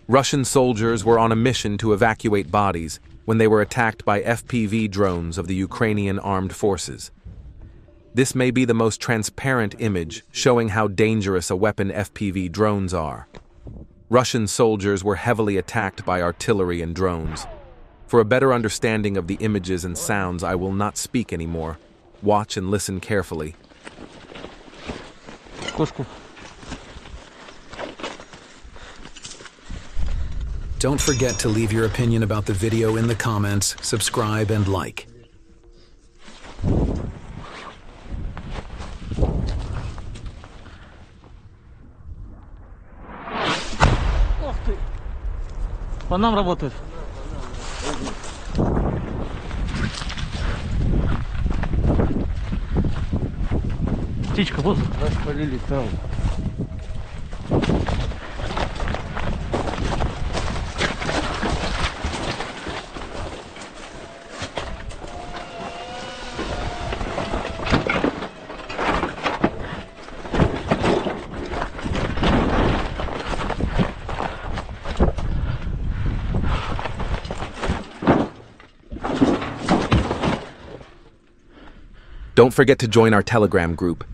Russian soldiers were on a mission to evacuate bodies when they were attacked by FPV drones of the Ukrainian armed forces. This may be the most transparent image showing how dangerous a weapon FPV drones are. Russian soldiers were heavily attacked by artillery and drones. For a better understanding of the images and sounds, I will not speak anymore. Watch and listen carefully. Don't forget to leave your opinion about the video in the comments, subscribe and like. По нам работает. Птичка, вот. Нас полили там. Don't forget to join our Telegram group.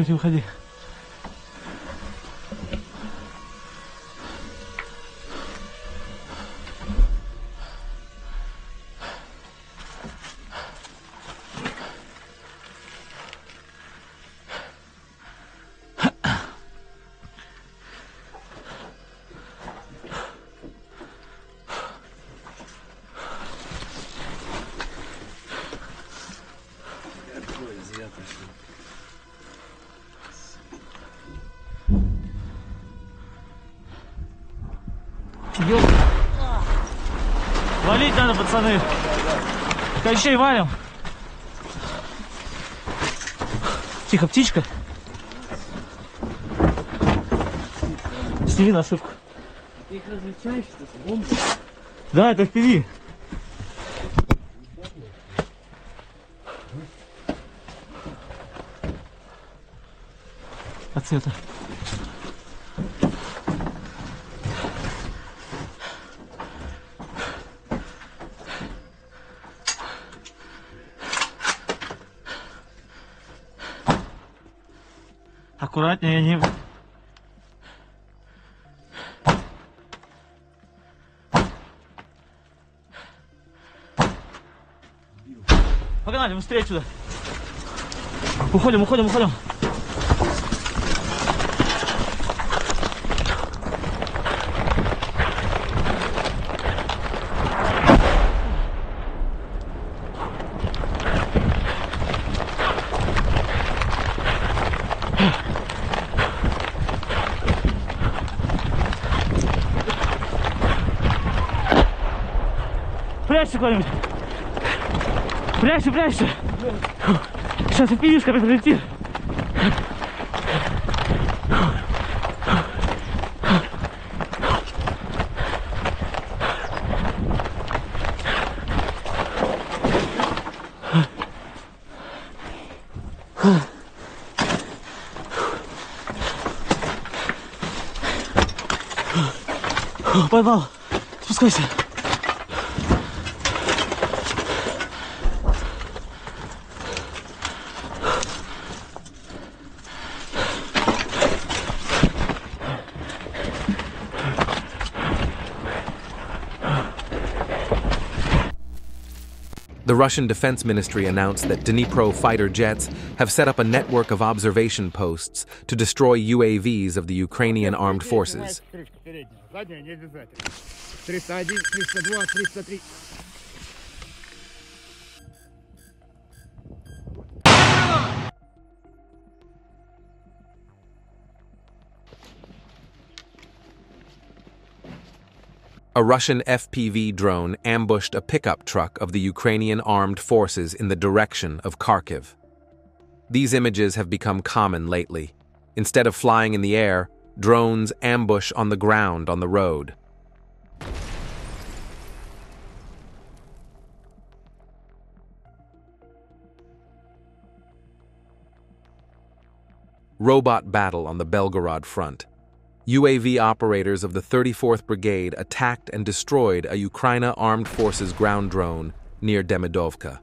Тихо, уходи. Валить надо, пацаны. Качей валим. Тихо, птичка. Сними насыпку. Ты их различаешь-то с бомбой? Да, это впереди. От цвета. Аккуратнее, не... Погнали, быстрее отсюда. Уходим. Прячься куда-нибудь. Прячься, прячься. Сейчас FPV-шка прилетит. Поймал. Спускайся. The Russian Defense Ministry announced that Dnipro fighter jets have set up a network of observation posts to destroy UAVs of the Ukrainian armed forces. A Russian FPV drone ambushed a pickup truck of the Ukrainian armed forces in the direction of Kharkiv. These images have become common lately. Instead of flying in the air, drones ambush on the ground on the road. Robot battle on the Belgorod front. UAV operators of the 34th Brigade attacked and destroyed a Ukraine Armed Forces ground drone near Demidovka.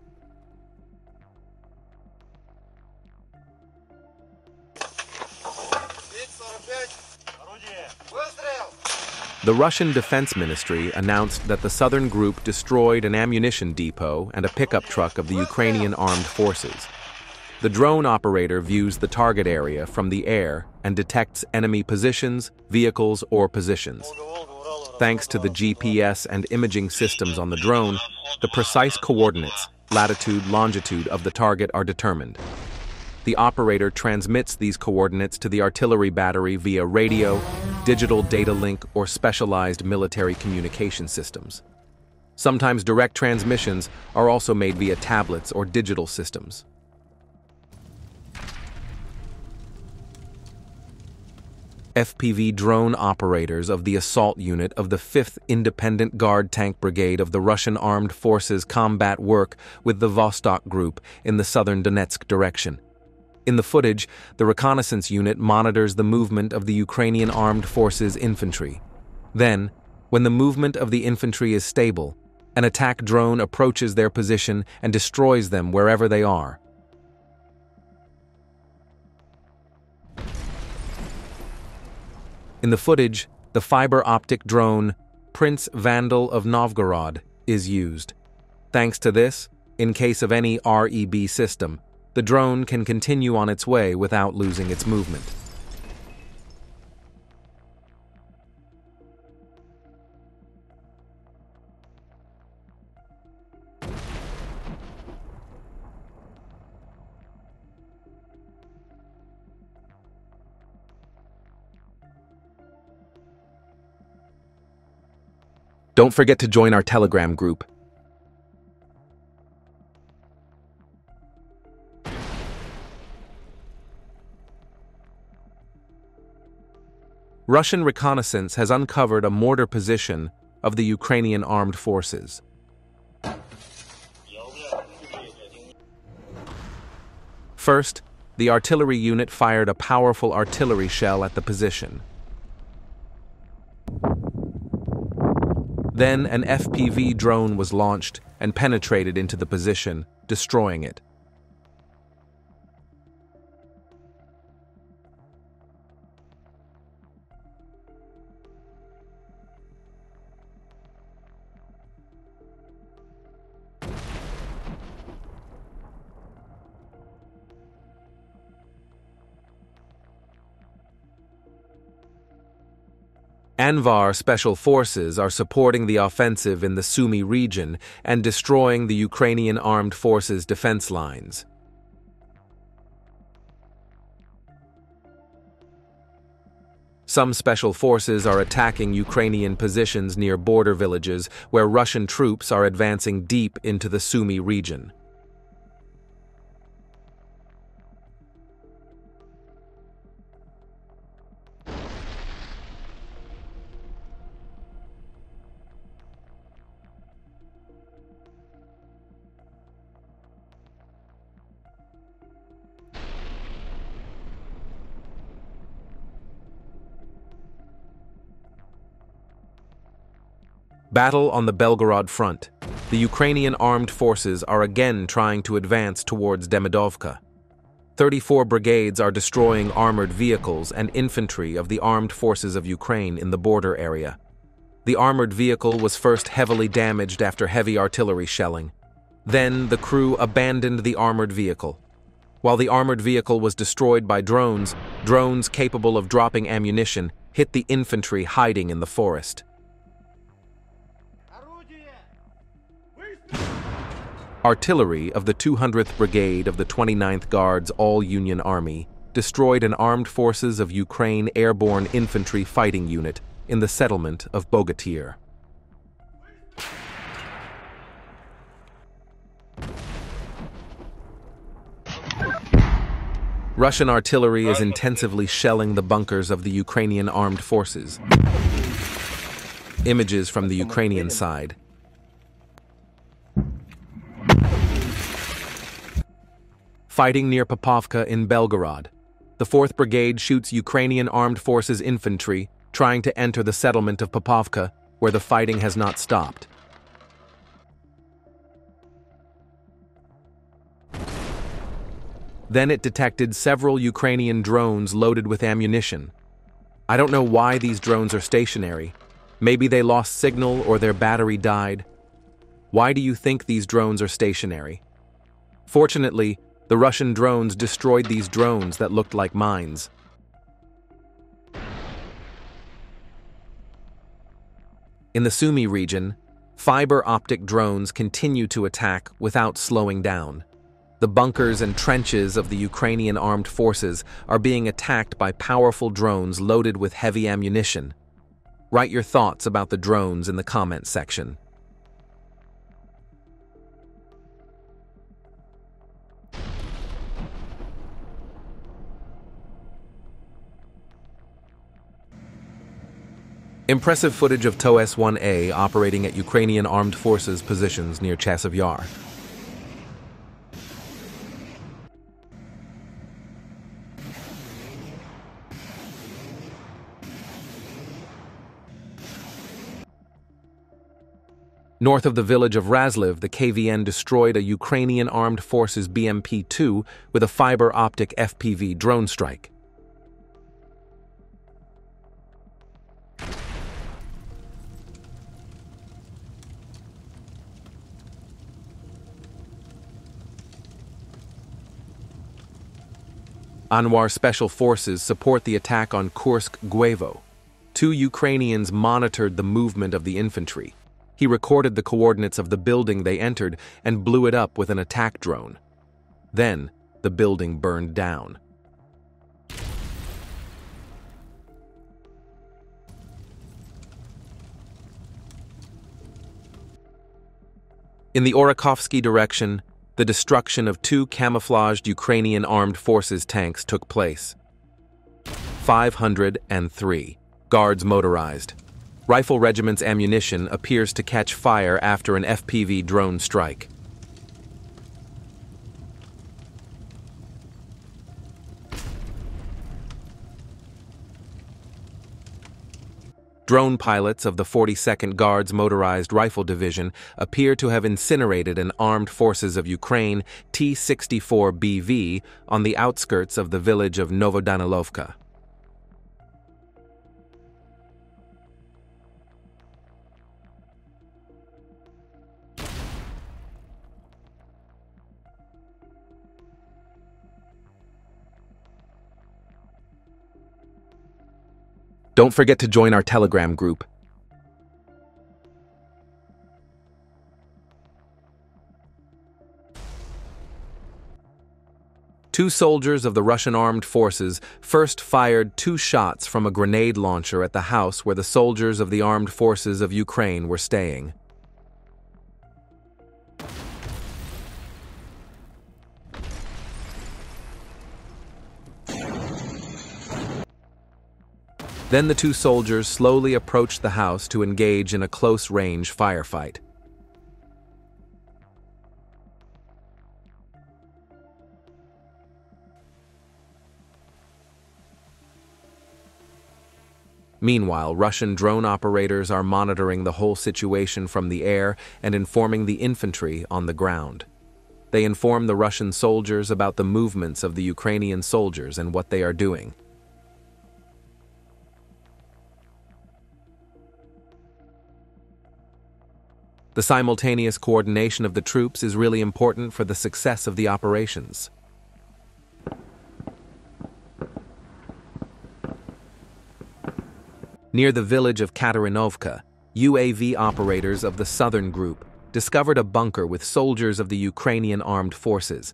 The Russian Defense Ministry announced that the southern group destroyed an ammunition depot and a pickup truck of the Ukrainian Armed Forces. The drone operator views the target area from the air and detects enemy positions, vehicles, or positions. Thanks to the GPS and imaging systems on the drone, the precise coordinates, latitude, longitude of the target are determined. The operator transmits these coordinates to the artillery battery via radio, digital data link, or specialized military communication systems. Sometimes direct transmissions are also made via tablets or digital systems. FPV drone operators of the assault unit of the 5th Independent Guard Tank Brigade of the Russian Armed Forces combat work with the Vostok Group in the southern Donetsk direction. In the footage, the reconnaissance unit monitors the movement of the Ukrainian Armed Forces infantry. Then, when the movement of the infantry is stable, an attack drone approaches their position and destroys them wherever they are. In the footage, the fiber optic drone Prince Vandal of Novgorod is used. Thanks to this, in case of any REB system, the drone can continue on its way without losing its movement. Don't forget to join our Telegram group. Russian reconnaissance has uncovered a mortar position of the Ukrainian armed forces. First, the artillery unit fired a powerful artillery shell at the position. Then an FPV drone was launched and penetrated into the position, destroying it. Anvar Special Forces are supporting the offensive in the Sumy region and destroying the Ukrainian Armed Forces defense lines. . Some special forces are attacking Ukrainian positions near border villages where Russian troops are advancing deep into the Sumy region. Battle on the Belgorod front. The Ukrainian armed forces are again trying to advance towards Demidovka. 34 brigades are destroying armored vehicles and infantry of the armed forces of Ukraine in the border area. The armored vehicle was first heavily damaged after heavy artillery shelling. Then the crew abandoned the armored vehicle. While the armored vehicle was destroyed by drones capable of dropping ammunition hit the infantry hiding in the forest. Artillery of the 200th Brigade of the 29th Guards All-Union Army destroyed an armed forces of Ukraine airborne infantry fighting unit in the settlement of Bogatyr. Russian artillery is intensively shelling the bunkers of the Ukrainian armed forces. Images from the Ukrainian side. Fighting near Popovka in Belgorod. The 4th Brigade shoots Ukrainian armed forces infantry trying to enter the settlement of Popovka, where the fighting has not stopped. Then it detected several Ukrainian drones loaded with ammunition. I don't know why these drones are stationary. Maybe they lost signal or their battery died. Why do you think these drones are stationary? Fortunately, the Russian drones destroyed these drones that looked like mines. In the Sumy region, fiber optic drones continue to attack without slowing down. The bunkers and trenches of the Ukrainian armed forces are being attacked by powerful drones loaded with heavy ammunition. Write your thoughts about the drones in the comment section. Impressive footage of TOS-1A operating at Ukrainian armed forces positions near Chasiv Yar. North of the village of Razliv, the KVN destroyed a Ukrainian armed forces BMP-2 with a fiber optic FPV drone strike. Anwar Special Forces support the attack on Kursk-Gwevo. 2 Ukrainians monitored the movement of the infantry. He recorded the coordinates of the building they entered and blew it up with an attack drone. Then, the building burned down. In the Orakovsky direction, the destruction of 2 camouflaged Ukrainian armed forces tanks took place. 503. Guards motorized. Rifle regiment's ammunition appears to catch fire after an FPV drone strike. Drone pilots of the 42nd Guards Motorized Rifle Division appear to have incinerated an Armed Forces of Ukraine T-64BV on the outskirts of the village of Novodanilovka. Don't forget to join our Telegram group. Two soldiers of the Russian armed forces first fired 2 shots from a grenade launcher at the house where the soldiers of the armed forces of Ukraine were staying. Then the 2 soldiers slowly approached the house to engage in a close-range firefight. Meanwhile, Russian drone operators are monitoring the whole situation from the air and informing the infantry on the ground. They inform the Russian soldiers about the movements of the Ukrainian soldiers and what they are doing. The simultaneous coordination of the troops is really important for the success of the operations. Near the village of Katarinovka, UAV operators of the Southern Group discovered a bunker with soldiers of the Ukrainian armed forces.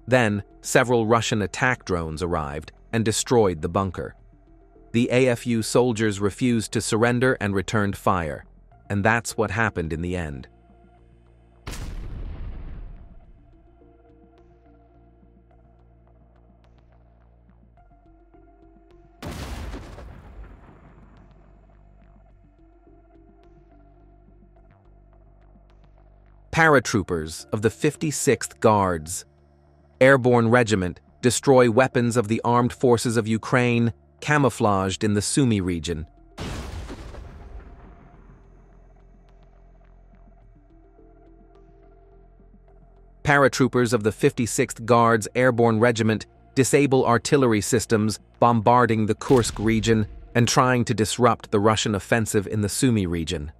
Then, several Russian attack drones arrived and destroyed the bunker. The AFU soldiers refused to surrender and returned fire, and that's what happened in the end. Paratroopers of the 56th Guards Airborne Regiment destroy weapons of the armed forces of Ukraine camouflaged in the Sumy region. Paratroopers of the 56th Guards Airborne Regiment disable artillery systems bombarding the Kursk region and trying to disrupt the Russian offensive in the Sumy region.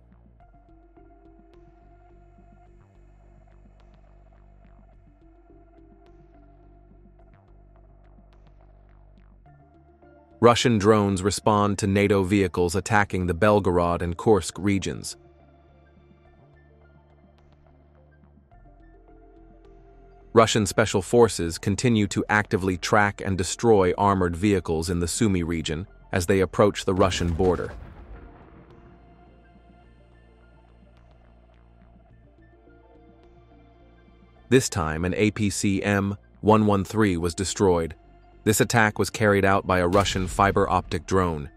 Russian drones respond to NATO vehicles attacking the Belgorod and Kursk regions. Russian special forces continue to actively track and destroy armored vehicles in the Sumy region as they approach the Russian border. This time, an APC M113 was destroyed. This attack was carried out by a Russian fiber optic drone.